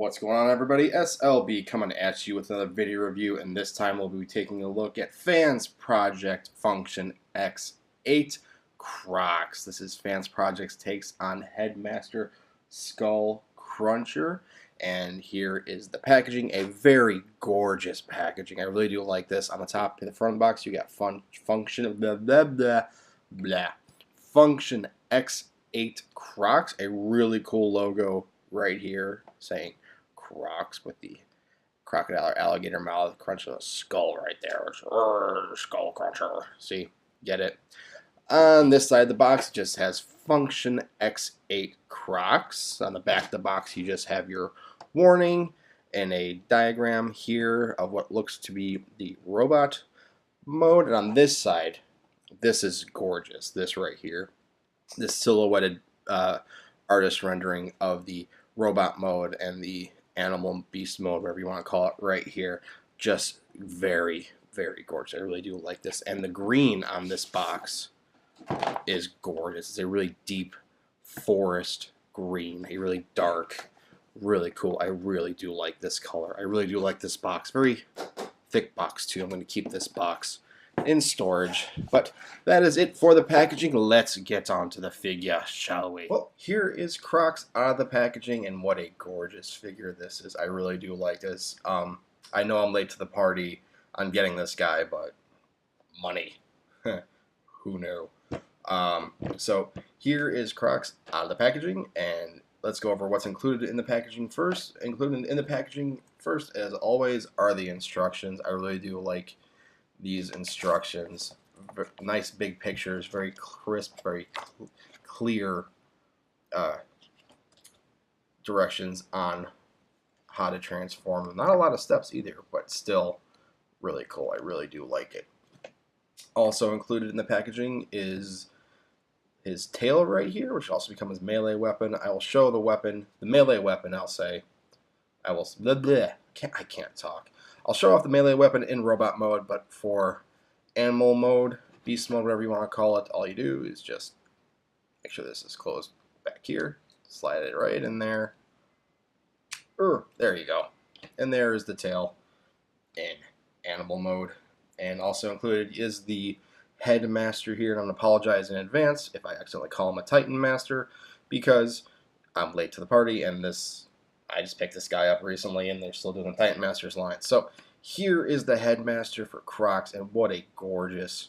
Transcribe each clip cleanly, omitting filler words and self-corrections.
What's going on, everybody? SLB coming at you with another video review, and this time we'll be taking a look at Fansproject Function X-8 Crocs. This is Fansproject's takes on Headmaster Skull Cruncher, and here is the packaging. A very gorgeous packaging. I really do like this. On the top of the front box, you got Function Function X-8 Crocs. A really cool logo right here saying Crocs with the crocodile or alligator mouth crunching a skull right there. Skull cruncher. See? Get it? On this side of the box, it just has Function X8 Crocs. On the back of the box, you just have your warning and a diagram here of what looks to be the robot mode. And on this side, this is gorgeous. This right here, this silhouetted artist rendering of the robot mode and the animal beast mode, whatever you want to call it, right here. Just very, very gorgeous. I really do like this. And the green on this box is gorgeous. It's a really deep forest green, a really dark, really cool. I really do like this color. I really do like this box. Very thick box too. I'm going to keep this box in storage. But that is it for the packaging. Let's get on to the figure, shall we? Well, here is Crocs out of the packaging, and what a gorgeous figure this is. I really do like this. I know I'm late to the party on getting this guy, but money. Who knew? So here is Crocs out of the packaging, and let's go over what's included in the packaging first. Included in the packaging first, as always, are the instructions. I really do like these instructions. Nice big pictures, very crisp, very clear directions on how to transform them. Not a lot of steps either, but still really cool. I really do like it. Also included in the packaging is his tail right here, which will also become his melee weapon. I will show the weapon, the melee weapon, I'll say. I can't talk. I'll show off the melee weapon in robot mode, but for animal mode, beast mode, whatever you want to call it, all you do is just make sure this is closed back here, slide it right in there. There you go. And there is the tail in animal mode. And also included is the Headmaster here, and I'm going to apologize in advance if I accidentally call him a Titan Master, because I'm late to the party, and I just picked this guy up recently, and they're still doing the Titan Masters line. So here is the Headmaster for Crocs, and what a gorgeous,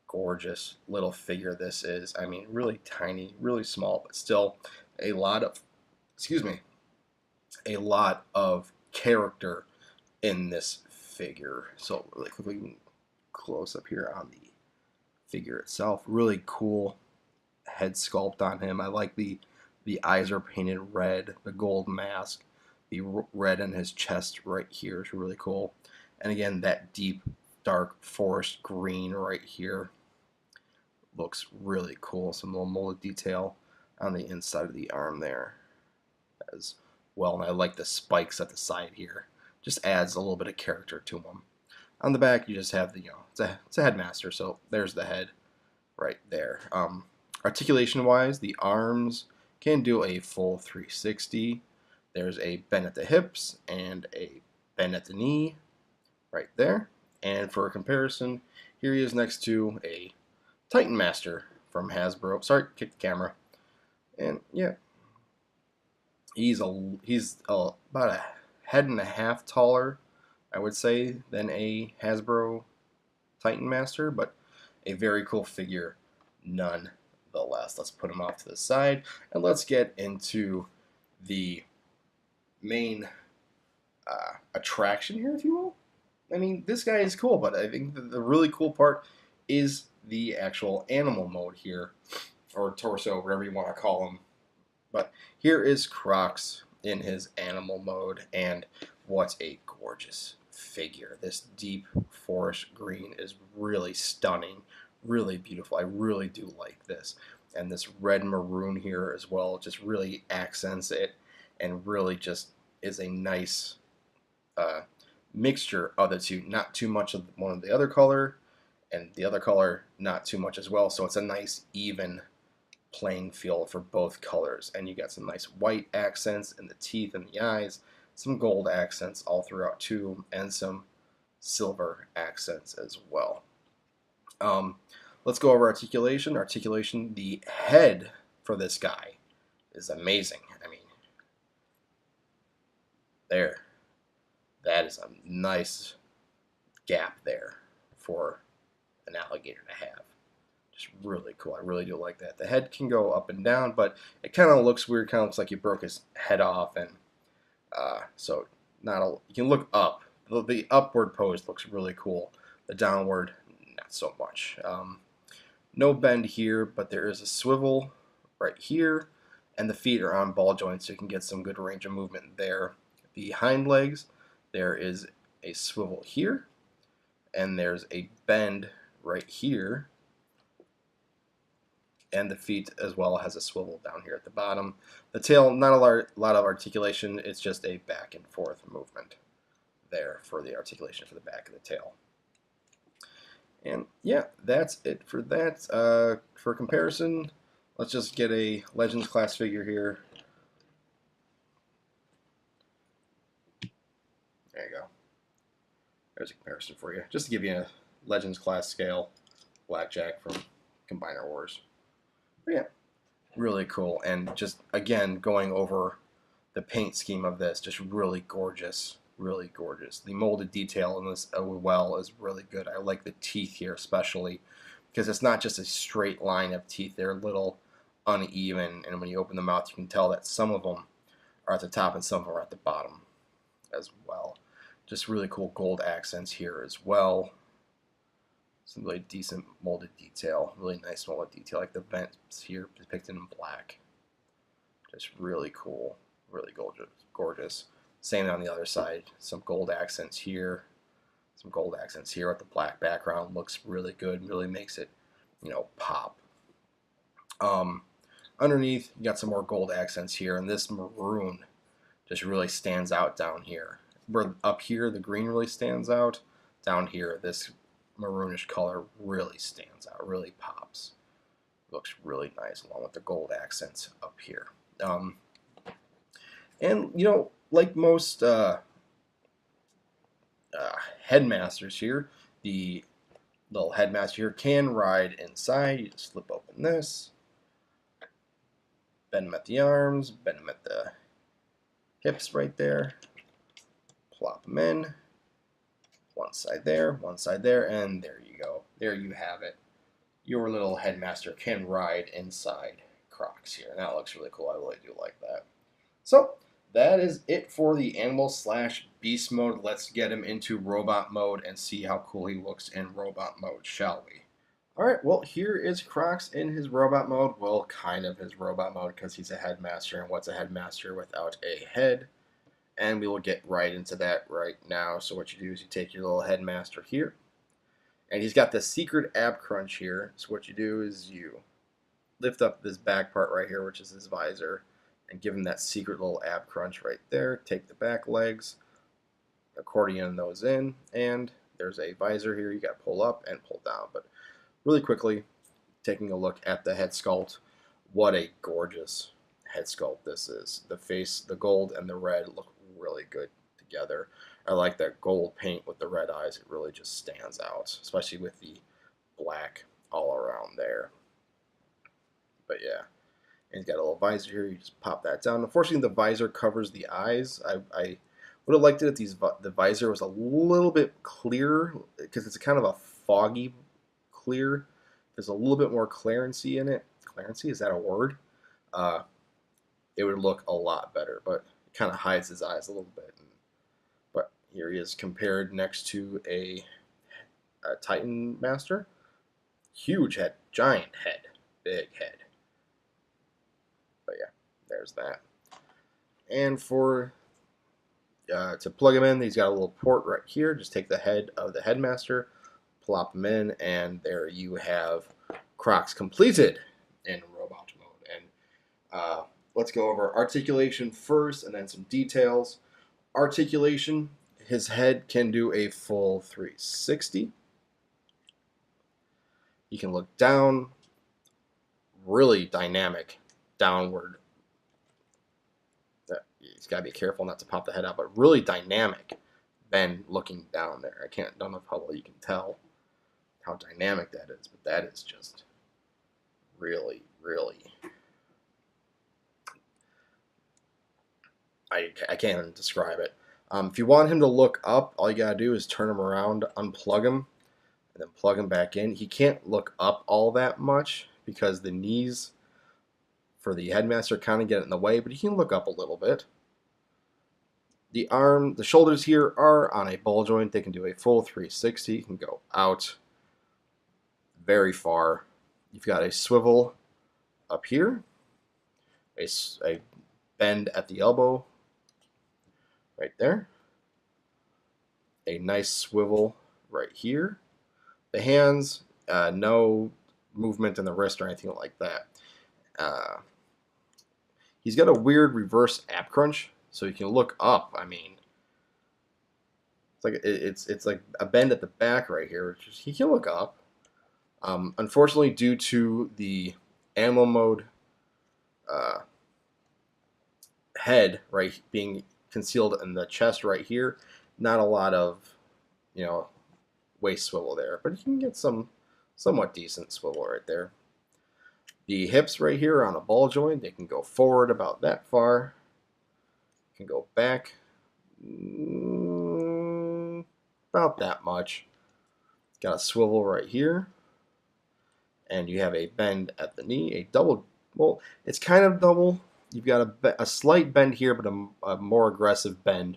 gorgeous little figure this is. I mean, really tiny, really small, but still a lot of, a lot of character in this figure. So really quickly, close up here on the figure itself. Really cool head sculpt on him. I like the eyes are painted red, the gold mask, the red in his chest right here is really cool. And again, that deep, dark forest green right here looks really cool. Some little molded detail on the inside of the arm there as well. And I like the spikes at the side here. Just adds a little bit of character to them. On the back, you just have the, it's a Headmaster, so there's the head right there. Articulation-wise, the arms can do a full 360. There's a bend at the hips and a bend at the knee right there. And for a comparison, here he is next to a Titan Master from Hasbro. Sorry, kick the camera. And yeah, he's about a head and a half taller, I would say, than a Hasbro Titan Master, but a very cool figure nonetheless. Let's put him off to the side, and let's get into the main attraction here, if you will. I mean, this guy is cool, but I think the really cool part is the actual animal mode here, or torso, whatever you want to call him. But here is Crocs in his animal mode, and what a gorgeous figure. This deep forest green is really stunning, really beautiful. I really do like this. And this red maroon here as well just really accents it, and really just is a nice mixture of the two. Not too much of one of the other color, and the other color not too much as well. So it's a nice even playing field for both colors. And you got some nice white accents in the teeth and the eyes. some gold accents all throughout too, and some silver accents as well. Let's go over articulation. Articulation, the head for this guy is amazing. I mean, there. That is a nice gap there for an alligator to have. Just really cool. I really do like that. The head can go up and down, but it kind of looks weird. Kind of looks like you broke his head off, and so you can look up. The upward pose looks really cool. The downward, not so much. No bend here, but there is a swivel right here, and the feet are on ball joints, so you can get some good range of movement there. The hind legs, there is a swivel here, and there's a bend right here, and the feet as well has a swivel down here at the bottom. The tail, not a lot of articulation, it's just a back and forth movement there for the articulation for the back of the tail. And yeah, that's it for that. For comparison, let's just get a Legends class figure here. There you go. There's a comparison for you, just to give you a Legends class scale Blackjack from Combiner Wars. But yeah, really cool. And just, again, going over the paint scheme of this, just really gorgeous. Really gorgeous. The molded detail in this well is really good. I like the teeth here especially because it's not just a straight line of teeth. They're a little uneven, and when you open the mouth you can tell that some of them are at the top and some of them are at the bottom as well. Just really cool gold accents here as well. Some really decent molded detail. Really nice molded detail, like the vents here depicted in black. Just really cool. Really gorgeous. Same on the other side. Some gold accents here. Some gold accents here with the black background. Looks really good. Really makes it, pop. Underneath, you got some more gold accents here, and this maroon just really stands out down here. Where up here, the green really stands out. Down here, this maroonish color really stands out. Really pops. Looks really nice along with the gold accents up here. And like most Headmasters here, the little Headmaster here can ride inside. You just flip open this, bend them at the arms, bend them at the hips right there, plop them in, one side there, and there you go. There you have it. Your little Headmaster can ride inside Crox here, and that looks really cool. I really do like that. So that is it for the animal/beast mode. Let's get him into robot mode and see how cool he looks in robot mode, shall we? Alright, well, here is Crox in his robot mode. Well, kind of his robot mode because he's a Headmaster, and what's a Headmaster without a head? And we will get right into that right now. So what you do is you take your little Headmaster here, and he's got the secret ab crunch here. So what you do is you lift up this back part right here, which is his visor, and give him that secret little ab crunch right there. Take the back legs, accordion those in, and there's a visor here you got to pull up and pull down. But really quickly, taking a look at the head sculpt, what a gorgeous head sculpt this is. The face, the gold and the red look really good together. I like that gold paint with the red eyes. It really just stands out, especially with the black all around there. But yeah. And he's got a little visor here. You just pop that down. Unfortunately, the visor covers the eyes. I would have liked it if the visor was a little bit clearer, because it's kind of a foggy clear. There's a little bit more clarency in it. Clarency, is that a word? It would look a lot better, but it kind of hides his eyes a little bit. But here he is compared next to a Titan Master. Huge head, giant head, big head. But yeah, there's that. And for to plug him in, he's got a little port right here. Just take the head of the Headmaster, plop him in, and there you have Crox completed in robot mode. And let's go over articulation first, and then some details. Articulation, his head can do a full 360. He can look down, really dynamic downward. he's got to be careful not to pop the head out, but really dynamic bend looking down there. Don't know how well you can tell how dynamic that is, but that is just really, really, I can't even describe it. If you want him to look up, all you gotta do is turn him around, unplug him, and then plug him back in. He can't look up all that much because the knees for the Headmaster kind of get in the way, but he can look up a little bit. The shoulders here are on a ball joint. They can do a full 360. You can go out very far. You've got a swivel up here, a bend at the elbow right there, a nice swivel right here. The hands, no movement in the wrist or anything like that. He's got a weird reverse ab crunch, so you can look up. I mean, it's like a bend at the back right here, which is, he can look up. Unfortunately, due to the animal mode head right being concealed in the chest right here, not a lot of waist swivel there, but you can get some somewhat decent swivel right there. The hips right here are on a ball joint. They can go forward about that far. Can go back about that much. Got a swivel right here. And you have a bend at the knee, a double, well, it's kind of double. You've got a slight bend here, but a more aggressive bend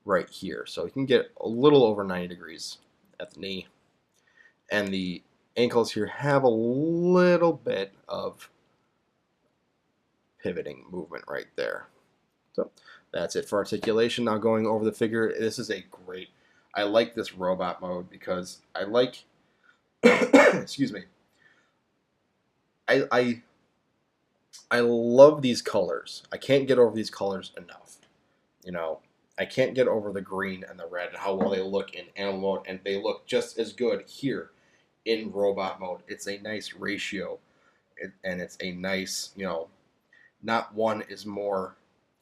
right here. So you can get a little over 90 degrees at the knee. And the ankles here have a little bit of pivoting movement right there. So that's it for articulation. Now going over the figure, this is a great, I like this robot mode because I like, excuse me, I love these colors. I can't get over these colors enough. I can't get over the green and the red and how well they look in animal mode, and they look just as good here in robot mode. It's a nice ratio, and it's a nice, not one is more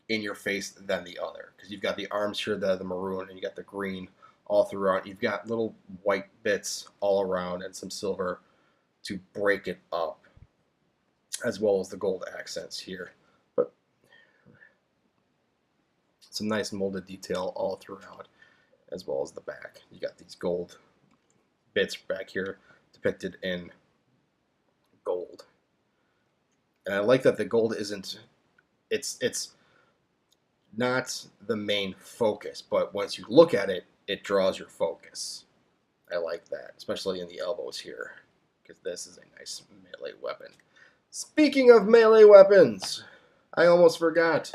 in your face than the other, because you've got the arms here that are the maroon, and you got the green all throughout. You've got little white bits all around and some silver to break it up, as well as the gold accents here. But some nice molded detail all throughout, as well as the back. You got these gold bits back here depicted in gold. And I like that the gold isn't, it's not the main focus, but once you look at it, it draws your focus. I like that, especially in the elbows here, because this is a nice melee weapon. Speaking of melee weapons, I almost forgot.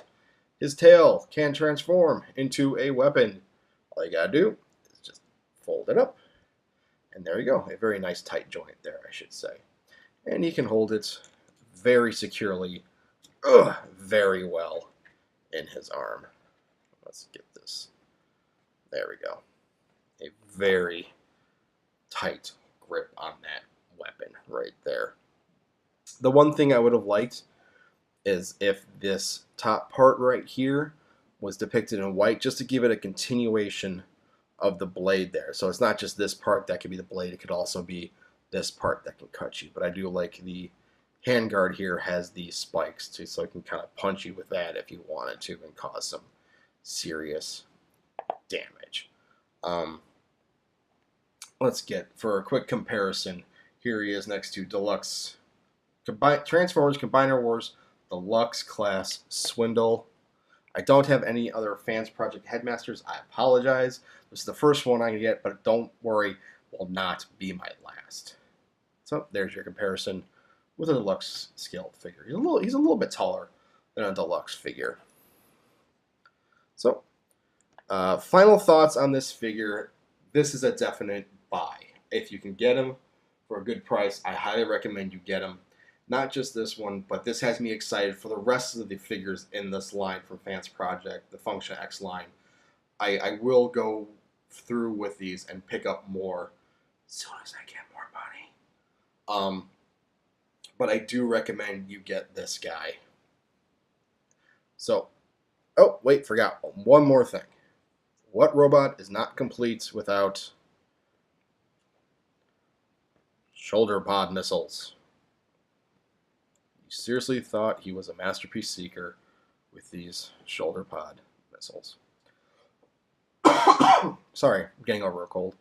His tail can transform into a weapon. All you gotta do is just fold it up. And there you go. A very nice tight joint there, I should say. And he can hold it very securely, very well in his arm. Let's get this. There we go. A very tight grip on that weapon right there. The one thing I would have liked is if this top part right here was depicted in white, just to give it a continuation of the blade there. So it's not just this part that could be the blade, it could also be this part that can cut you. But I do like the handguard here has these spikes too, so it can kind of punch you with that if you wanted to and cause some serious damage. Let's get, for a quick comparison, here he is next to Deluxe Transformers Combiner Wars Deluxe Class Swindle. I don't have any other Fansproject Headmasters. I apologize. This is the first one I can get, but don't worry, will not be my last. So there's your comparison with a Deluxe scaled figure. He's a little bit taller than a Deluxe figure. So, final thoughts on this figure. This is a definite buy. If you can get him for a good price, I highly recommend you get him. Not just this one, but this has me excited for the rest of the figures in this line from Fansproject, the Function X line. I will go through with these and pick up more as soon as I get more money. But I do recommend you get this guy. So, Oh, wait, forgot one more thing. What robot is not complete without shoulder pod missiles? You seriously thought he was a masterpiece seeker with these shoulder pod missiles? Sorry, I'm getting over a cold.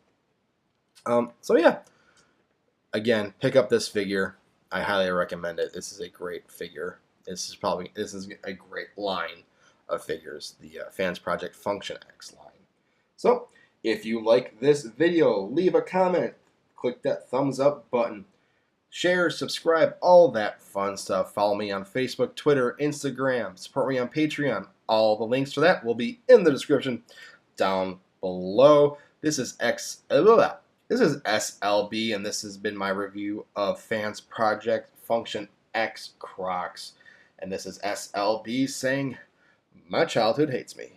So yeah, again, pick up this figure. I highly recommend it. This is a great figure. This is a great line of figures, the Fansproject Function X line. So, if you like this video, leave a comment, click that thumbs up button, share, subscribe, all that fun stuff. Follow me on Facebook, Twitter, Instagram, support me on Patreon. All the links for that will be in the description down below. This is SLB, and this has been my review of Fansproject Function X Crox. And this is SLB saying, my childhood hates me.